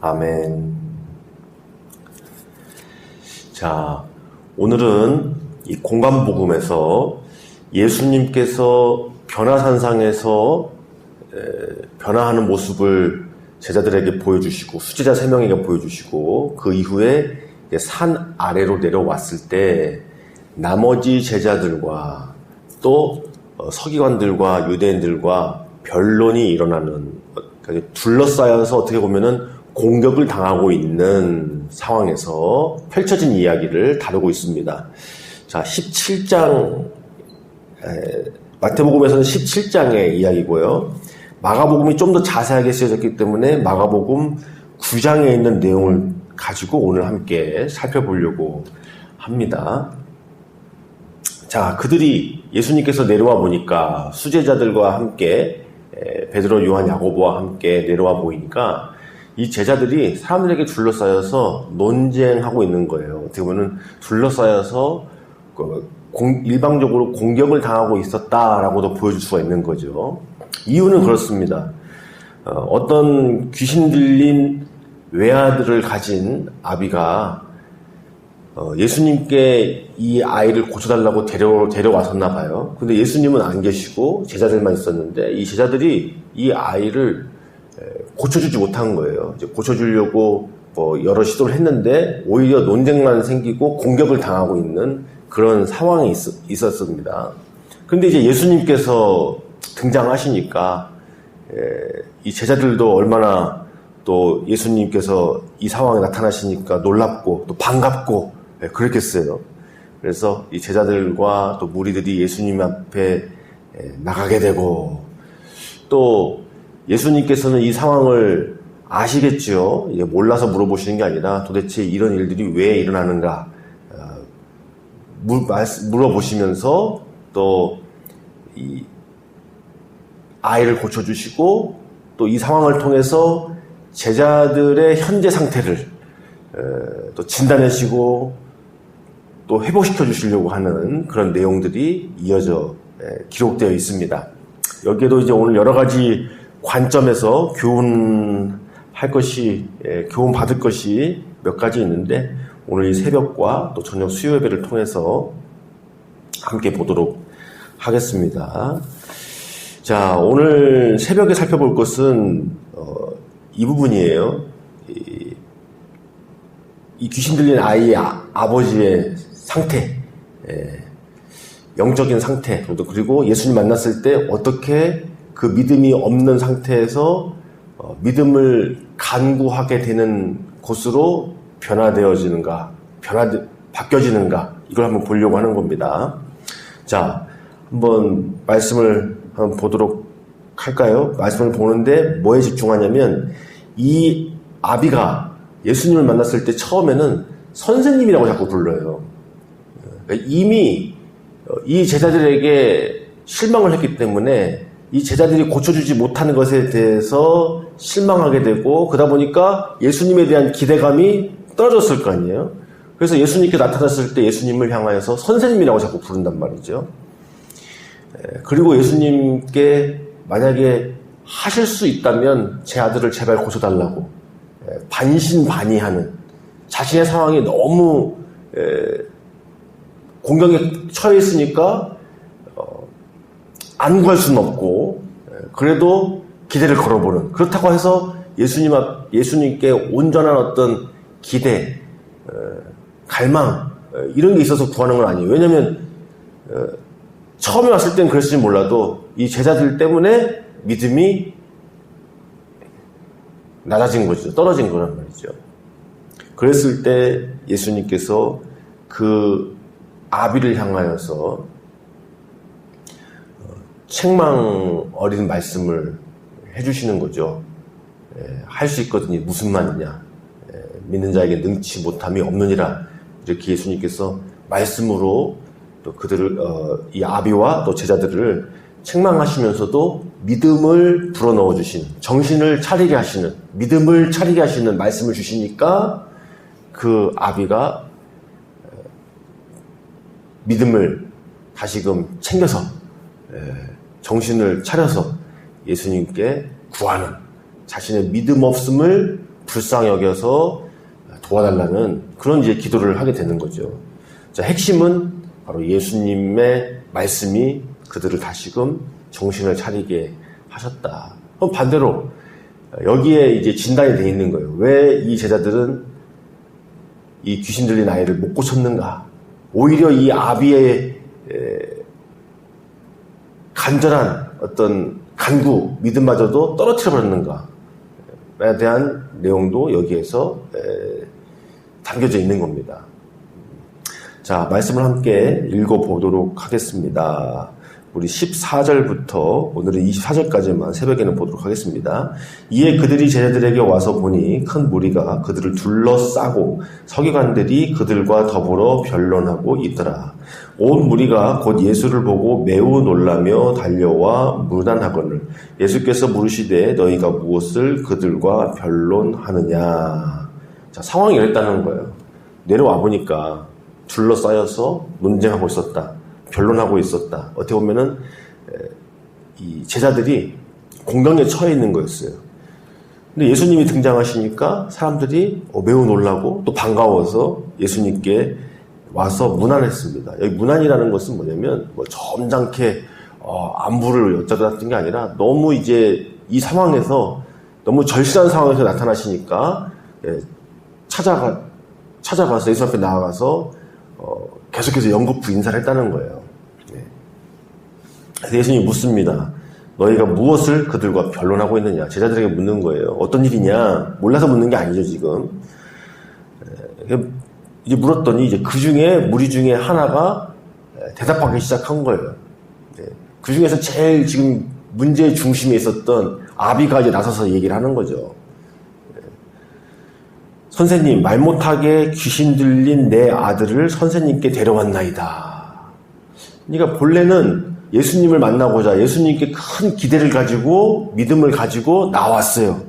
아멘. 자, 오늘은 이 공간복음에서 예수님께서 변화산상에서 변화하는 모습을 제자들에게 보여주시고 수제자 3명에게 보여주시고 그 이후에 산 아래로 내려왔을 때 나머지 제자들과 또 서기관들과 유대인들과 변론이 일어나는, 그러니까 둘러싸여서 어떻게 보면은 공격을 당하고 있는 상황에서 펼쳐진 이야기를 다루고 있습니다. 자, 17장, 마태복음에서는 17장의 이야기고요. 마가복음이 좀 더 자세하게 쓰여졌기 때문에 마가복음 9장에 있는 내용을 가지고 오늘 함께 살펴보려고 합니다. 자, 그들이 예수님께서 내려와 보니까 수제자들과 함께 베드로, 요한, 야고보와 함께 내려와 보이니까 이 제자들이 사람들에게 둘러싸여서 논쟁하고 있는 거예요. 어떻게 보면 둘러싸여서 일방적으로 공격을 당하고 있었다라고도 보여줄 수가 있는 거죠. 이유는 그렇습니다. 어떤 귀신 들린 외아들을 가진 아비가 예수님께 이 아이를 고쳐달라고 데려왔었나 봐요. 근데 예수님은 안 계시고 제자들만 있었는데 이 제자들이 이 아이를 고쳐주지 못한 거예요. 이제 고쳐주려고 여러 시도를 했는데 오히려 논쟁만 생기고 공격을 당하고 있는 그런 상황이 있었습니다. 근데 이제 예수님께서 등장하시니까 이 제자들도 얼마나 또 예수님께서 이 상황에 나타나시니까 놀랍고 또 반갑고 그랬겠어요. 그래서 이 제자들과 또 무리들이 예수님 앞에 나가게 되고 또 예수님께서는 이 상황을 아시겠죠. 이제 몰라서 물어보시는 게 아니라 도대체 이런 일들이 왜 일어나는가 물어보시면서 또 이 아이를 고쳐주시고 또 이 상황을 통해서 제자들의 현재 상태를 또 진단해주시고 또 회복시켜 주시려고 하는 그런 내용들이 이어져 기록되어 있습니다. 여기에도 이제 오늘 여러 가지 관점에서 교훈할 것이, 교훈 받을 것이 몇 가지 있는데 오늘 이 새벽과 또 저녁 수요 예배를 통해서 함께 보도록 하겠습니다. 자, 오늘 새벽에 살펴볼 것은 이 부분이에요. 이 귀신 들린 아이의 아버지의 상태, 영적인 상태, 그리고 예수님 만났을 때 어떻게 그 믿음이 없는 상태에서 믿음을 간구하게 되는 곳으로 변화되어지는가, 바뀌어지는가, 이걸 한번 보려고 하는 겁니다. 자, 한번 말씀을 한번 보도록 할까요? 말씀을 보는데 뭐에 집중하냐면 이 아비가 예수님을 만났을 때 처음에는 선생님이라고 자꾸 불러요. 그러니까 이미 이 제자들에게 실망을 했기 때문에 이 제자들이 고쳐주지 못하는 것에 대해서 실망하게 되고 그러다 보니까 예수님에 대한 기대감이 떨어졌을 거 아니에요. 그래서 예수님께 나타났을 때 예수님을 향하여서 선생님이라고 자꾸 부른단 말이죠. 그리고 예수님께 만약에 하실 수 있다면 제 아들을 제발 고쳐달라고 반신반의하는, 자신의 상황이 너무 공격에 처해 있으니까 안 구할 수는 없고 그래도 기대를 걸어보는, 그렇다고 해서 예수님께 온전한 어떤 기대, 갈망 이런 게 있어서 구하는 건 아니에요. 왜냐하면 처음에 왔을 땐 그랬을지 몰라도 이 제자들 때문에 믿음이 낮아진 거죠. 떨어진 거란 말이죠. 그랬을 때 예수님께서 그 아비를 향하여서 책망 어린 말씀을 해주시는 거죠. 할 수 있거든요. 무슨 말이냐. 믿는 자에게 능치 못함이 없느니라. 이렇게 예수님께서 말씀으로 또 그들을, 이 아비와 또 제자들을 책망하시면서도 믿음을 불어넣어 주신, 정신을 차리게 하시는, 믿음을 차리게 하시는 말씀을 주시니까 그 아비가 믿음을 다시금 챙겨서 정신을 차려서 예수님께 구하는, 자신의 믿음 없음을 불쌍히 여겨서 도와달라는 그런 이제 기도를 하게 되는 거죠. 자, 핵심은 바로 예수님의 말씀이 그들을 다시금 정신을 차리게 하셨다. 그럼 반대로 여기에 이제 진단이 돼 있는 거예요. 왜 이 제자들은 이 귀신 들린 아이를 못 고쳤는가? 오히려 이 아비의 간절한 어떤 간구, 믿음마저도 떨어뜨려 버렸는가에 대한 내용도 여기에서 담겨져 있는 겁니다. 자, 말씀을 함께 읽어보도록 하겠습니다. 우리 14절부터 오늘은 24절까지만 새벽에는 보도록 하겠습니다. 이에 그들이 제자들에게 와서 보니 큰 무리가 그들을 둘러싸고 서기관들이 그들과 더불어 변론하고 있더라. 온 무리가 곧 예수를 보고 매우 놀라며 달려와 문안하거늘 예수께서 물으시되 너희가 무엇을 그들과 변론하느냐. 자, 상황이 이랬다는 거예요. 내려와 보니까 둘러싸여서 논쟁하고 있었다. 변론하고 있었다. 어떻게 보면은 이 제자들이 공경에 처해 있는 거였어요. 근데 예수님이 등장하시니까 사람들이 매우 놀라고 또 반가워서 예수님께 와서 문안했습니다. 여기 문안이라는 것은 뭐냐면 뭐 점잖게 안부를 여쭤봤던 게 아니라 너무 이제 이 상황에서 너무 절실한 상황에서 나타나시니까 찾아가서 예수 앞에 나아가서 계속해서 연거푸 인사를 했다는 거예요. 그래서 예수님이 묻습니다. 너희가 무엇을 그들과 변론하고 있느냐? 제자들에게 묻는 거예요. 어떤 일이냐? 몰라서 묻는 게 아니죠, 지금. 이제 물었더니 이제 그 중에 무리 중에 하나가 대답하기 시작한 거예요. 그 중에서 제일 지금 문제의 중심에 있었던 아비가 이제 나서서 얘기를 하는 거죠. 선생님, 말 못하게 귀신 들린 내 아들을 선생님께 데려왔나이다. 그러니까 본래는 예수님을 만나고자 예수님께 큰 기대를 가지고 믿음을 가지고 나왔어요.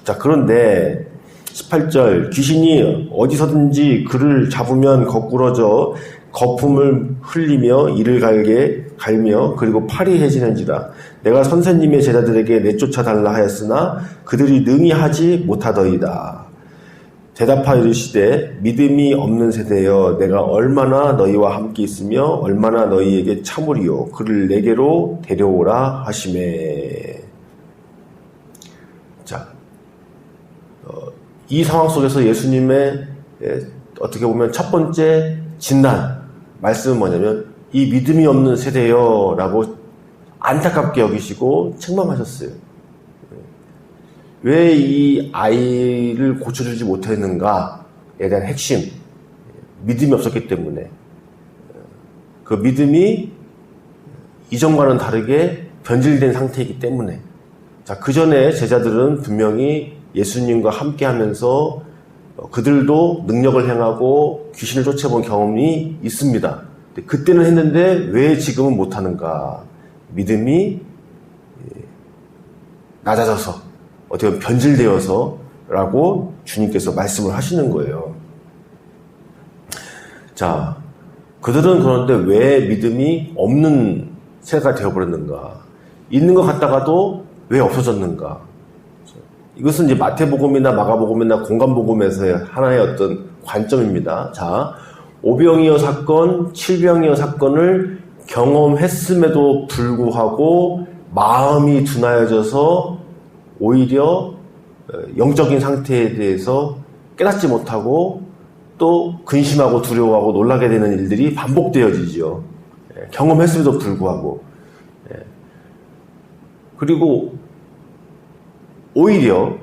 자, 그런데 18절 귀신이 어디서든지 그를 잡으면 거꾸러져 거품을 흘리며 이를 갈며 그리고 팔이 해지는지라. 내가 선생님의 제자들에게 내쫓아달라 하였으나 그들이 능히 하지 못하더이다. 대답하여 이르시되 믿음이 없는 세대여 내가 얼마나 너희와 함께 있으며 얼마나 너희에게 참으리요 그를 내게로 데려오라 하시매. 자, 이 상황 속에서 예수님의 어떻게 보면 첫 번째 진단 말씀은 뭐냐면 이 믿음이 없는 세대여 라고 안타깝게 여기시고 책망하셨어요. 왜 이 아이를 고쳐주지 못했는가에 대한 핵심, 믿음이 없었기 때문에 그 믿음이 이전과는 다르게 변질된 상태이기 때문에. 자, 그 전에 제자들은 분명히 예수님과 함께 하면서 그들도 능력을 행하고 귀신을 쫓아본 경험이 있습니다. 그때는 했는데 왜 지금은 못하는가? 믿음이 낮아져서 어떻게 보면 변질되어서 라고 주님께서 말씀을 하시는 거예요. 자, 그들은 그런데 왜 믿음이 없는 세가 되어버렸는가? 있는 것 같다가도 왜 없어졌는가? 이것은 이제 마태복음이나 마가복음이나 공간복음에서의 하나의 어떤 관점입니다. 자, 오병이어 사건, 칠병이어 사건을 경험했음에도 불구하고 마음이 둔하여져서 오히려 영적인 상태에 대해서 깨닫지 못하고 또 근심하고 두려워하고 놀라게 되는 일들이 반복되어지죠. 경험했음에도 불구하고. 그리고 오히려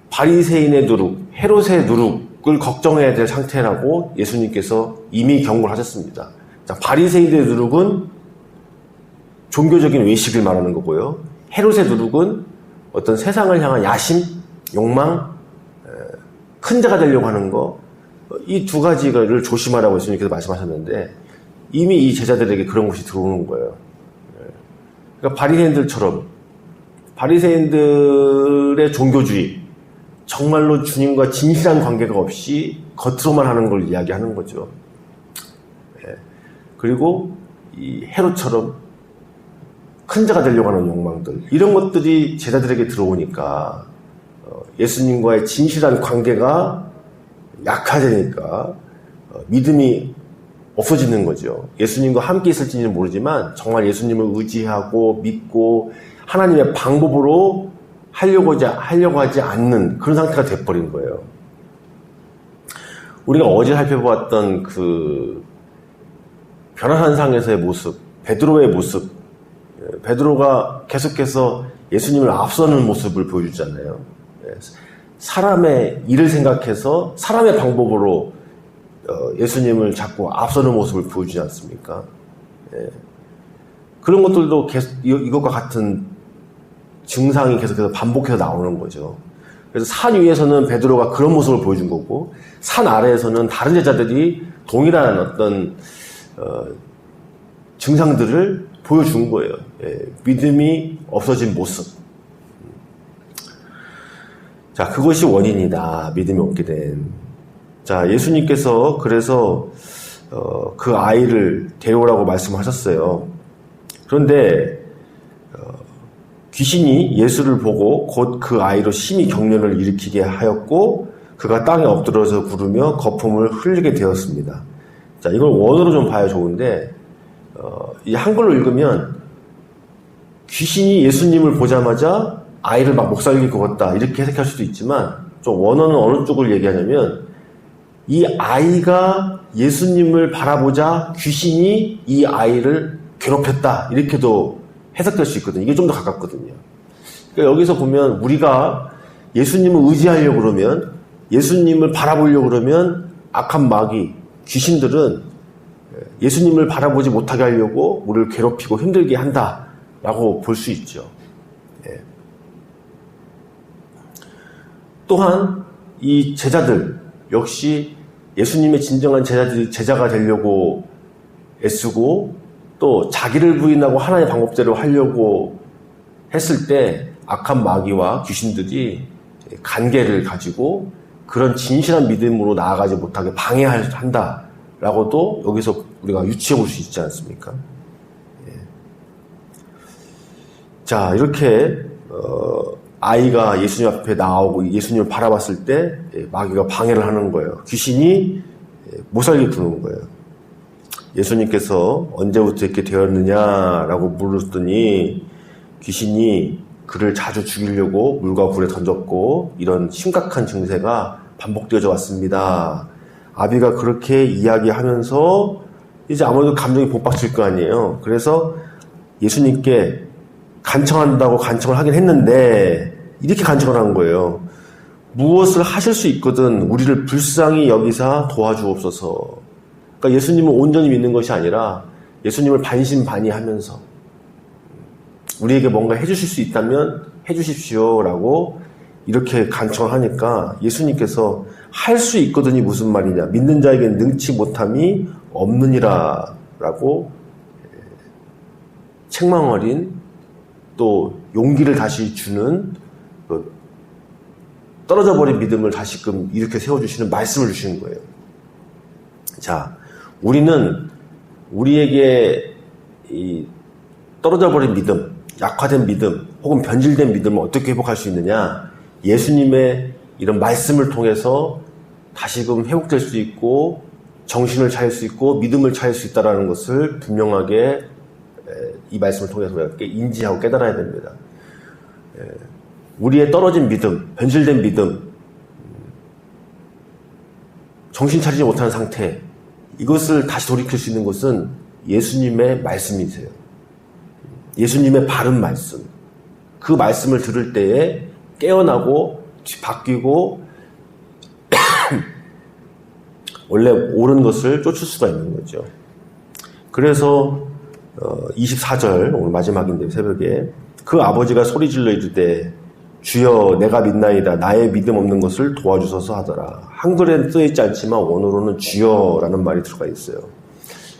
바리새인의 누룩, 헤롯의 누룩을 걱정해야 될 상태라고 예수님께서 이미 경고를 하셨습니다. 자, 바리새인의 누룩은 종교적인 외식을 말하는 거고요. 헤롯의 누룩은 어떤 세상을 향한 야심, 욕망, 큰 자가 되려고 하는 거, 이 두 가지를 조심하라고 예수님께서 말씀하셨는데 이미 이 제자들에게 그런 것이 들어오는 거예요. 그러니까 바리새인들의 종교주의, 정말로 주님과 진실한 관계가 없이 겉으로만 하는 걸 이야기하는 거죠. 그리고 이 헤롯처럼 큰 자가 되려고 하는 욕망들, 이런 것들이 제자들에게 들어오니까 예수님과의 진실한 관계가 약화되니까 믿음이 없어지는 거죠. 예수님과 함께 있을지는 모르지만 정말 예수님을 의지하고 믿고 하나님의 방법으로 하려고 하지 않는 그런 상태가 돼버린 거예요. 우리가 어제 살펴보았던 그 변화산상에서의 모습, 베드로의 모습, 베드로가 계속해서 예수님을 앞서는 모습을 보여주잖아요. 사람의 일을 생각해서 사람의 방법으로 예수님을 자꾸 앞서는 모습을 보여주지 않습니까? 그런 것들도 계속 이것과 같은 증상이 계속해서 반복해서 나오는 거죠. 그래서 산 위에서는 베드로가 그런 모습을 보여준 거고, 산 아래에서는 다른 제자들이 동일한 어떤 증상들을 보여준 거예요. 믿음이 없어진 모습. 자, 그것이 원인이다. 믿음이 없게 된. 자, 예수님께서 그래서 그 아이를 데려오라고 말씀하셨어요. 그런데 귀신이 예수를 보고 곧 그 아이로 심히 경련을 일으키게 하였고 그가 땅에 엎드려서 구르며 거품을 흘리게 되었습니다. 자, 이걸 원어로 좀 봐야 좋은데 이 한글로 읽으면 귀신이 예수님을 보자마자 아이를 막 목살기 걷었다 이렇게 해석할 수도 있지만 좀 원어는 어느 쪽을 얘기하냐면 이 아이가 예수님을 바라보자 귀신이 이 아이를 괴롭혔다 이렇게도 해석될 수 있거든요. 이게 좀 더 가깝거든요. 그러니까 여기서 보면 우리가 예수님을 의지하려고 그러면 예수님을 바라보려고 그러면 악한 마귀, 귀신들은 예수님을 바라보지 못하게 하려고 우리를 괴롭히고 힘들게 한다라고 볼 수 있죠. 또한 이 제자들 역시 예수님의 진정한 제자가 되려고 애쓰고 또 자기를 부인하고 하나님의 방법대로 하려고 했을 때 악한 마귀와 귀신들이 간계를 가지고 그런 진실한 믿음으로 나아가지 못하게 방해한다라고도 여기서 우리가 유추해 볼 수 있지 않습니까? 자, 이렇게 아이가 예수님 앞에 나오고 예수님을 바라봤을 때 마귀가 방해를 하는 거예요. 귀신이 못살게 구는 거예요. 예수님께서 언제부터 이렇게 되었느냐라고 물었더니 귀신이 그를 자주 죽이려고 물과 불에 던졌고 이런 심각한 증세가 반복되어져 왔습니다. 아비가 그렇게 이야기하면서 이제 아무래도 감정이 복받칠 거 아니에요. 그래서 예수님께 간청한다고 간청을 하긴 했는데 이렇게 간청을 한 거예요. 무엇을 하실 수 있거든 우리를 불쌍히 여기사 도와주옵소서. 그러니까 예수님을 온전히 믿는 것이 아니라 예수님을 반신반의하면서 우리에게 뭔가 해주실 수 있다면 해주십시오라고 이렇게 간청을 하니까 예수님께서 할 수 있거든이 무슨 말이냐, 믿는 자에겐 능치 못함이 없느니라 라고 책망 어린 또 용기를 다시 주는 떨어져 버린 믿음을 다시금 이렇게 세워주시는 말씀을 주시는 거예요. 자, 우리는 우리에게 이 떨어져 버린 믿음, 약화된 믿음, 혹은 변질된 믿음을 어떻게 회복할 수 있느냐? 예수님의 이런 말씀을 통해서 다시금 회복될 수 있고 정신을 차릴 수 있고 믿음을 차릴 수 있다는 것을 분명하게 이 말씀을 통해서 우리가 인지하고 깨달아야 됩니다. 우리의 떨어진 믿음, 변질된 믿음, 정신 차리지 못하는 상태, 이것을 다시 돌이킬 수 있는 것은 예수님의 말씀이세요. 예수님의 바른 말씀. 그 말씀을 들을 때에 깨어나고 바뀌고 원래 옳은 것을 쫓을 수가 있는 거죠. 그래서 24절 오늘 마지막인데 새벽에 그 아버지가 소리질러 이르되 주여 내가 믿나이다 나의 믿음 없는 것을 도와주소서 하더라. 한글에는 쓰여있지 않지만 원어로는 주여라는 말이 들어가 있어요.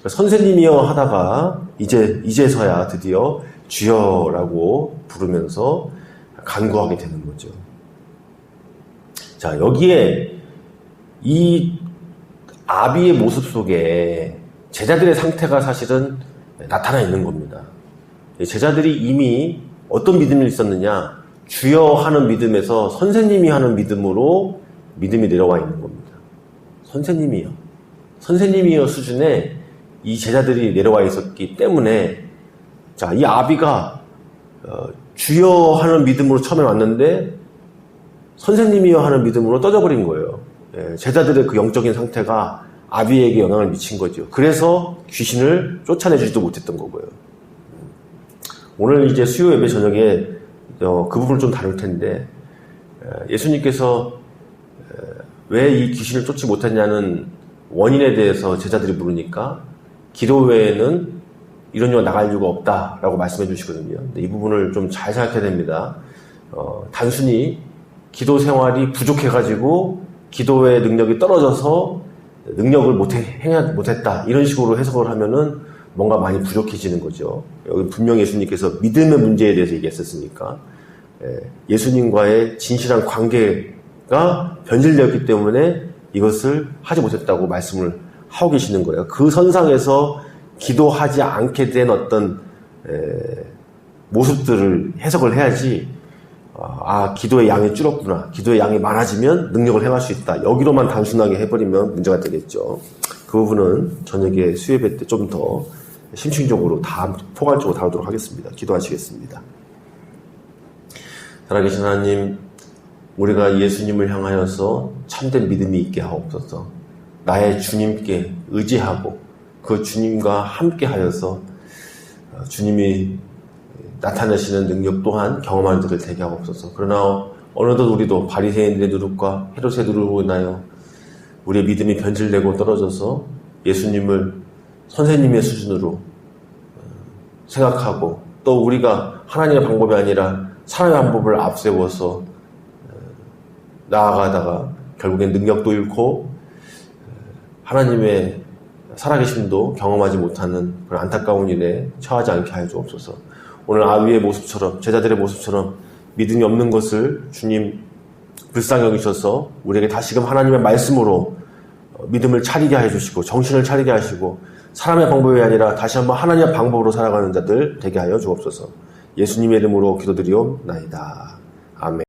선생님이여 하다가 이제서야 드디어 주여라고 부르면서 간구하게 되는 거죠. 자, 여기에 이 아비의 모습 속에 제자들의 상태가 사실은 나타나 있는 겁니다. 제자들이 이미 어떤 믿음이 있었느냐, 주여 하는 믿음에서 선생님이 하는 믿음으로 믿음이 내려와 있는 겁니다. 선생님이요 수준에 이 제자들이 내려와 있었기 때문에, 자, 이 아비가 주여 하는 믿음으로 처음에 왔는데 선생님이여 하는 믿음으로 떠져버린 거예요. 제자들의 그 영적인 상태가 아비에게 영향을 미친 거죠. 그래서 귀신을 쫓아내지도 못했던 거고요. 오늘 이제 수요 예배 저녁에 그 부분을 좀 다룰 텐데, 예수님께서 왜 이 귀신을 쫓지 못했냐는 원인에 대해서 제자들이 물으니까 기도 외에는 이런 일이 나갈 이유가 없다라고 말씀해 주시거든요. 근데 이 부분을 좀 잘 생각해야 됩니다. 단순히 기도 생활이 부족해가지고 기도의 능력이 떨어져서 능력을 못했다 이런 식으로 해석을 하면은 뭔가 많이 부족해지는 거죠. 여기 분명히 예수님께서 믿음의 문제에 대해서 얘기했었으니까, 예수님과의 진실한 관계가 변질되었기 때문에 이것을 하지 못했다고 말씀을 하고 계시는 거예요. 그 선상에서 기도하지 않게 된 어떤 모습들을 해석을 해야지, 기도의 양이 줄었구나, 기도의 양이 많아지면 능력을 행할 수 있다, 여기로만 단순하게 해버리면 문제가 되겠죠. 그 부분은 저녁에 수요예배 때 좀 더 심층적으로 포괄적으로 다루도록 하겠습니다. 기도하시겠습니다. 살아계신 하나님, 우리가 예수님을 향하여서 참된 믿음이 있게 하옵소서. 나의 주님께 의지하고 그 주님과 함께 하여서 주님이 나타내시는 능력 또한 경험하는 자들 되게 하옵소서. 그러나 어느덧 우리도 바리새인들의 누룩과 헤롯의 누룩으로 인하여 우리의 믿음이 변질되고 떨어져서 예수님을 선생님의 수준으로 생각하고, 또 우리가 하나님의 방법이 아니라 사람의 방법을 앞세워서 나아가다가 결국엔 능력도 잃고 하나님의 살아계심도 경험하지 못하는 그런 안타까운 일에 처하지 않게 하여 주옵소서. 오늘 아비의 모습처럼, 제자들의 모습처럼 믿음이 없는 것을 주님 불쌍히 여기셔서 우리에게 다시금 하나님의 말씀으로 믿음을 차리게 해주시고 정신을 차리게 하시고, 사람의 방법이 아니라 다시 한번 하나님의 방법으로 살아가는 자들 되게 하여 주옵소서. 예수님의 이름으로 기도드리옵나이다. 아멘.